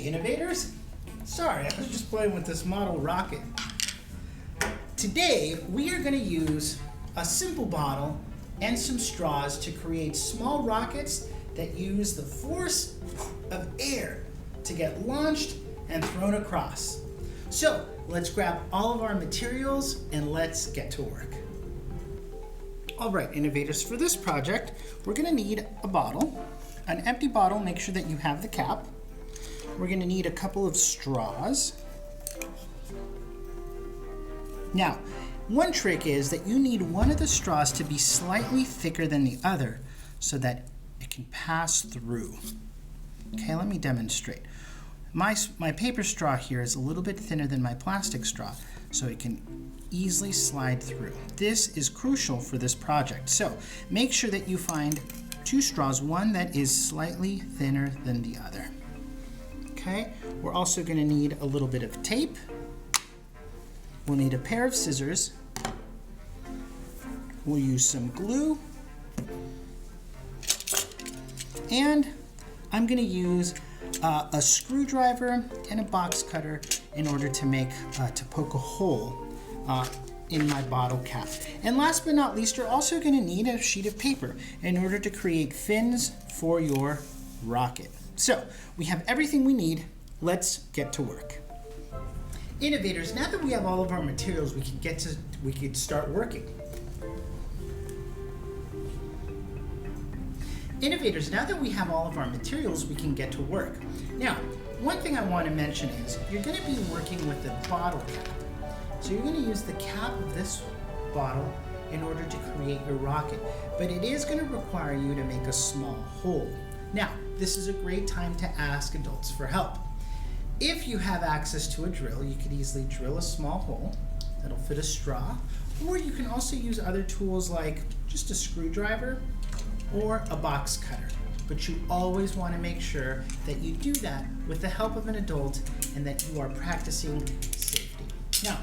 innovators. Sorry, I was just playing with this model rocket. Today, we are going to use a simple bottle and some straws to create small rockets that use the force of air to get launched and thrown across. So, let's grab all of our materials and let's get to work. All right, innovators, for this project, we're going to need a bottle, an empty bottle. Make sure that you have the cap. We're going to need a couple of straws. Now, one trick is that you need one of the straws to be slightly thicker than the other so that it can pass through. Okay, let me demonstrate. My paper straw here is a little bit thinner than my plastic straw, so it can easily slide through. This is crucial for this project. So make sure that you find two straws, one that is slightly thinner than the other. Okay, we're also going to need a little bit of tape. We'll need a pair of scissors. We'll use some glue. And I'm going to use a screwdriver and a box cutter in order to poke a hole in my bottle cap. And last but not least, you're also going to need a sheet of paper in order to create fins for your rocket. So we have everything we need. Let's get to work. Innovators, now that we have all of our materials, we can start working. Innovators, now that we have all of our materials, we can get to work. Now, one thing I want to mention is you're going to be working with the bottle cap. So you're going to use the cap of this bottle in order to create your rocket, but it is going to require you to make a small hole. Now, this is a great time to ask adults for help. If you have access to a drill, you could easily drill a small hole that'll fit a straw, or you can also use other tools like just a screwdriver or a box cutter. But you always want to make sure that you do that with the help of an adult and that you are practicing safety. Now,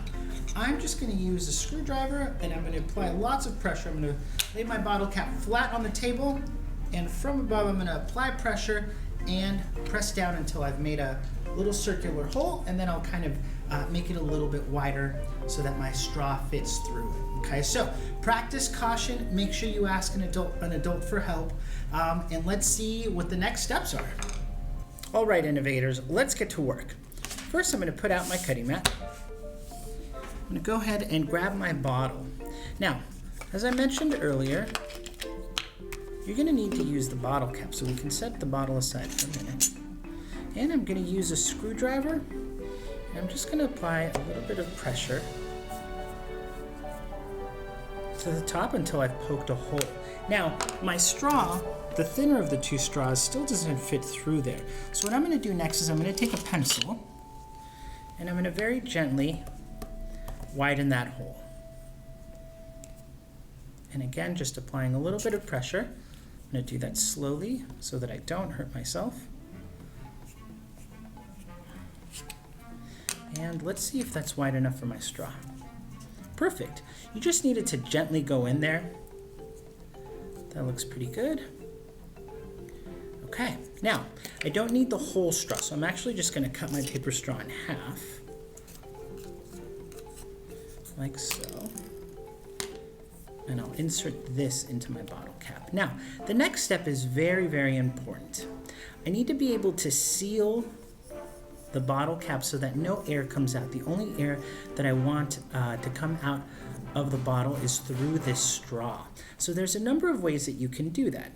I'm just going to use a screwdriver and I'm going to apply lots of pressure. I'm going to lay my bottle cap flat on the table, and from above I'm going to apply pressure and press down until I've made a little circular hole, and then I'll kind of make it a little bit wider so that my straw fits through it. Okay, so practice caution, make sure you ask an adult for help, and let's see what the next steps are. All right, innovators, let's get to work. First, I'm going to put out my cutting mat. I'm going to go ahead and grab my bottle. Now, as I mentioned earlier, you're going to need to use the bottle cap, so we can set the bottle aside for a minute. And I'm going to use a screwdriver, and I'm just going to apply a little bit of pressure to the top until I've poked a hole. Now, my straw, the thinner of the two straws, still doesn't fit through there. So what I'm going to do next is I'm going to take a pencil, and I'm going to very gently widen that hole. And again, just applying a little bit of pressure. I'm going to do that slowly so that I don't hurt myself. And let's see if that's wide enough for my straw. Perfect. You just need it to gently go in there. That looks pretty good. Okay, now I don't need the whole straw, so I'm actually just going to cut my paper straw in half, like so. And I'll insert this into my bottle cap. Now, the next step is very, very important. I need to be able to seal the bottle cap so that no air comes out. The only air that I want to come out of the bottle is through this straw. So there's a number of ways that you can do that.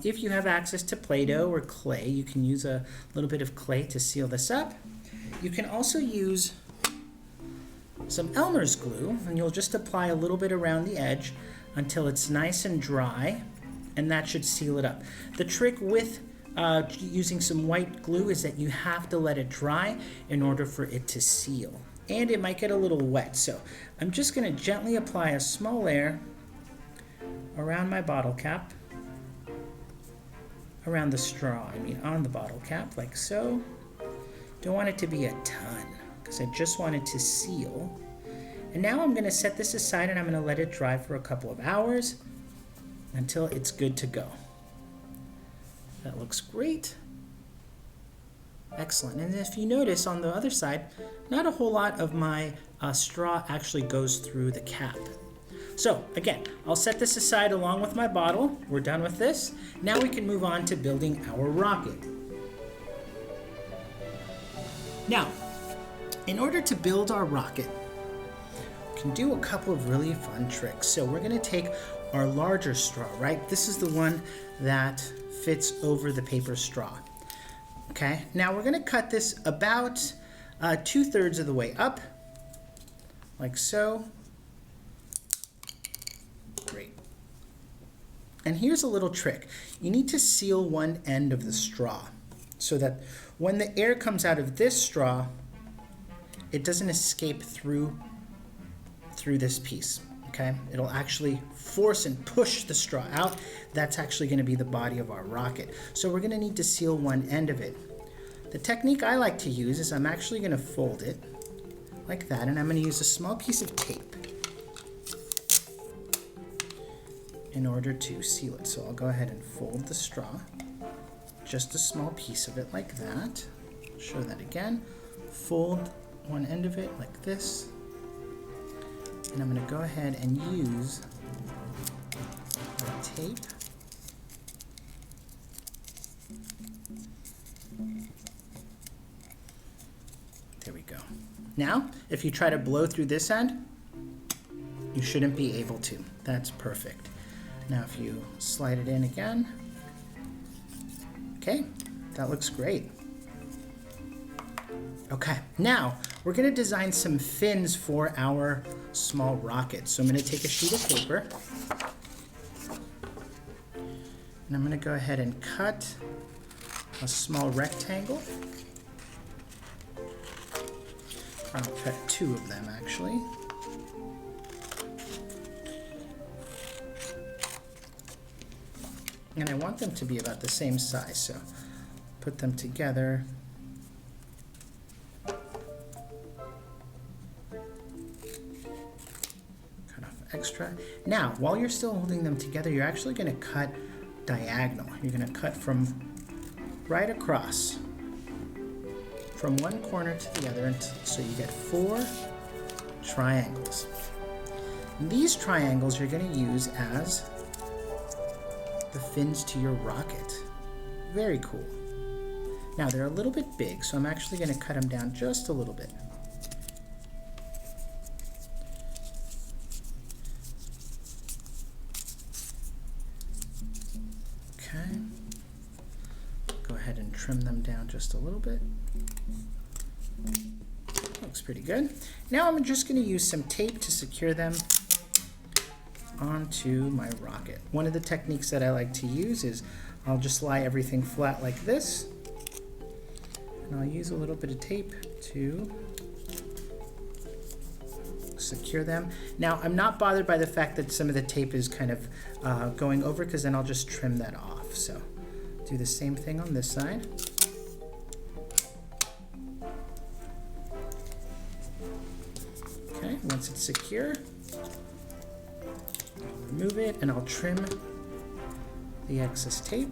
If you have access to Play-Doh or clay, you can use a little bit of clay to seal this up. You can also use some Elmer's glue, and you'll just apply a little bit around the edge until it's nice and dry, and that should seal it up. The trick with using some white glue is that you have to let it dry in order for it to seal. And it might get a little wet, so I'm just going to gently apply a small layer around my bottle cap, around the straw, on the bottle cap, like so. Don't want it to be a ton, because I just want it to seal. And now I'm going to set this aside and I'm going to let it dry for a couple of hours until it's good to go. That looks great. Excellent. And if you notice on the other side, not a whole lot of my straw actually goes through the cap. So again, I'll set this aside along with my bottle. We're done with this. Now we can move on to building our rocket. Now, in order to build our rocket, we can do a couple of really fun tricks. So we're going to take our larger straw, right? This is the one that fits over the paper straw. Okay, now we're going to cut this about 2/3 of the way up, like so. Great. And here's a little trick. You need to seal one end of the straw so that when the air comes out of this straw, it doesn't escape through this piece. Okay, it'll actually force and push the straw out. That's actually going to be the body of our rocket. So we're going to need to seal one end of it. The technique I like to use is I'm actually going to fold it like that, and I'm going to use a small piece of tape in order to seal it. So I'll go ahead and fold the straw, just a small piece of it like that. Show that again. Fold one end of it like this. And I'm going to go ahead and use my tape there we go. Now, if you try to blow through this end, you shouldn't be able to. That's perfect. Now if you slide it in again, okay, that looks great. Okay, now we're going to design some fins for our small rocket. So I'm going to take a sheet of paper and I'm going to go ahead and cut a small rectangle. I'll cut 2 of them actually. And I want them to be about the same size, so put them together. Extra. Now, while you're still holding them together, you're actually going to cut diagonal. You're going to cut from right across, from one corner to the other, so you get 4 triangles. And these triangles you're going to use as the fins to your rocket. Very cool. Now, they're a little bit big, so I'm actually going to cut them down just a little bit. Trim them down just a little bit. Looks pretty good. Now I'm just going to use some tape to secure them onto my rocket. One of the techniques that I like to use is I'll just lie everything flat like this, and I'll use a little bit of tape to secure them. Now I'm not bothered by the fact that some of the tape is kind of going over, because then I'll just trim that off. So do the same thing on this side. Okay, once it's secure, I'll remove it and I'll trim the excess tape.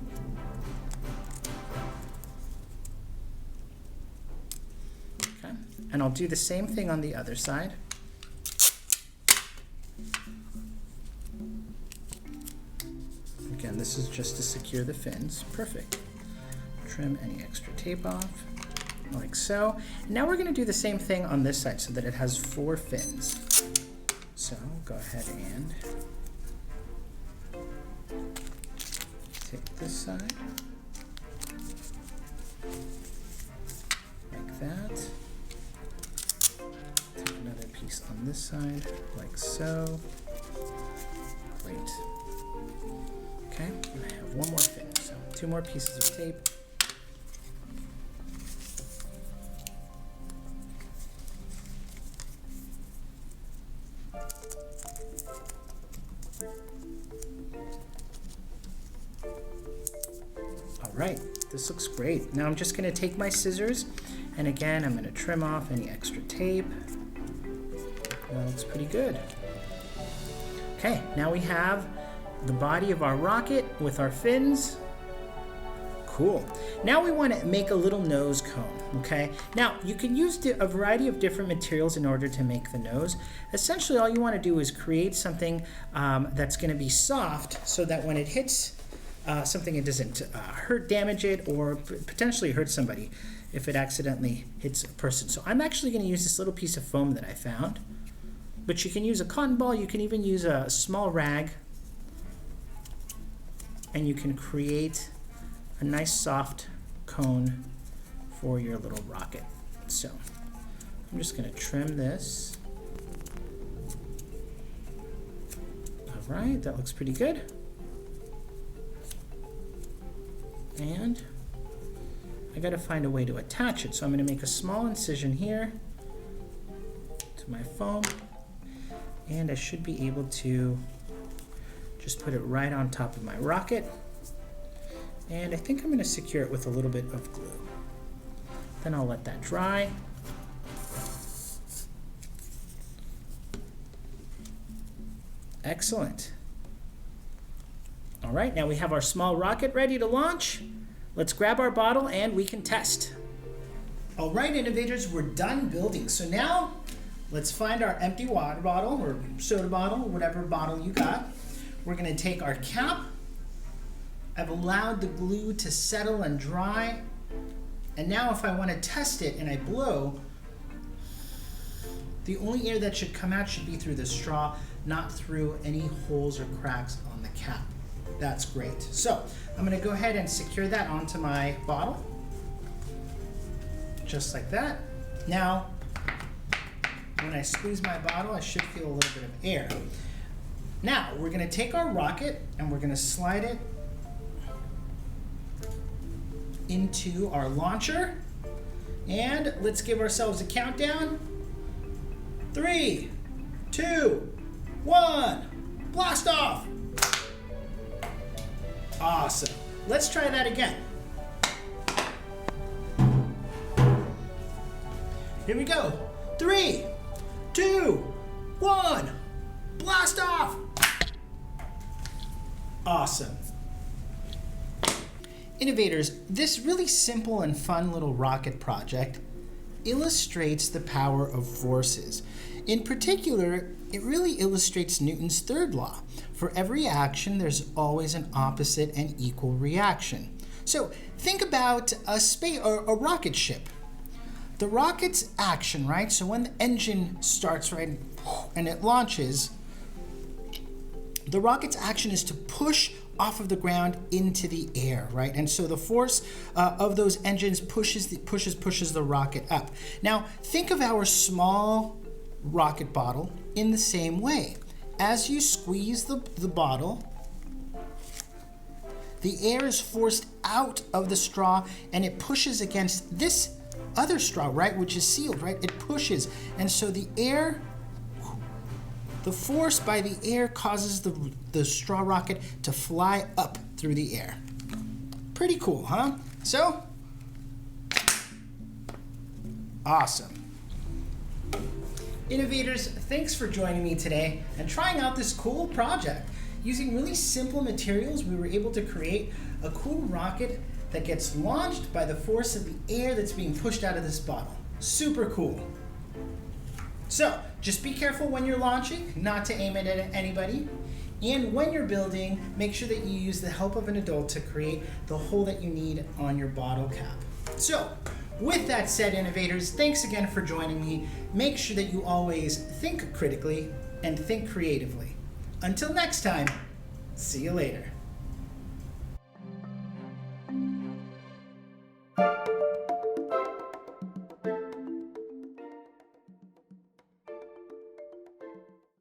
Okay, and I'll do the same thing on the other side. Again, this is just to secure the fins. Perfect. Trim any extra tape off, like so. Now we're going to do the same thing on this side so that it has 4 fins. So go ahead and take this side, like that. Take another piece on this side, like so. Great. Okay, and I have 1 more fin, so 2 more pieces of tape. All right, this looks great. Now I'm just going to take my scissors, and again, I'm going to trim off any extra tape. That looks pretty good. Okay, now we have the body of our rocket with our fins. Cool. Now we want to make a little nose cone, okay? Now, you can use a variety of different materials in order to make the nose. Essentially, all you want to do is create something that's going to be soft so that when it hits something, it doesn't damage it, or potentially hurt somebody if it accidentally hits a person. So I'm actually going to use this little piece of foam that I found. But you can use a cotton ball, you can even use a small rag, and you can create a nice soft cone for your little rocket. So I'm just going to trim this. All right, that looks pretty good. And I got to find a way to attach it. So I'm going to make a small incision here to my foam, and I should be able to just put it right on top of my rocket. And I think I'm going to secure it with a little bit of glue. Then I'll let that dry. Excellent. All right, now we have our small rocket ready to launch. Let's grab our bottle and we can test. All right, innovators, we're done building. So now let's find our empty water bottle or soda bottle, whatever bottle you got. We're going to take our cap. I've allowed the glue to settle and dry. And now if I want to test it and I blow, the only air that should come out should be through the straw, not through any holes or cracks on the cap. That's great. So I'm going to go ahead and secure that onto my bottle. Just like that. Now, when I squeeze my bottle, I should feel a little bit of air. Now, we're going to take our rocket and we're going to slide it into our launcher. And let's give ourselves a countdown. 3, 2, 1, blast off! Awesome. Let's try that again. Here we go. 3, 2, 1, blast off! Awesome. Innovators, this really simple and fun little rocket project illustrates the power of forces. In particular, it really illustrates Newton's third law. For every action, there's always an opposite and equal reaction. So think about a rocket ship. The rocket's action, right? So when the engine starts, right, and it launches, the rocket's action is to push off of the ground into the air, right? And so the force of those engines pushes the rocket up. Now, think of our small rocket bottle in the same way. As you squeeze the bottle, the air is forced out of the straw and it pushes against this other straw, right, which is sealed, right? It pushes. And so the force by the air causes the straw rocket to fly up through the air. Pretty cool, huh? So, awesome. Innovators, thanks for joining me today and trying out this cool project. Using really simple materials, we were able to create a cool rocket that gets launched by the force of the air that's being pushed out of this bottle. Super cool. So, just be careful when you're launching, not to aim it at anybody. And when you're building, make sure that you use the help of an adult to create the hole that you need on your bottle cap. So, with that said, innovators, thanks again for joining me. Make sure that you always think critically and think creatively. Until next time, see you later.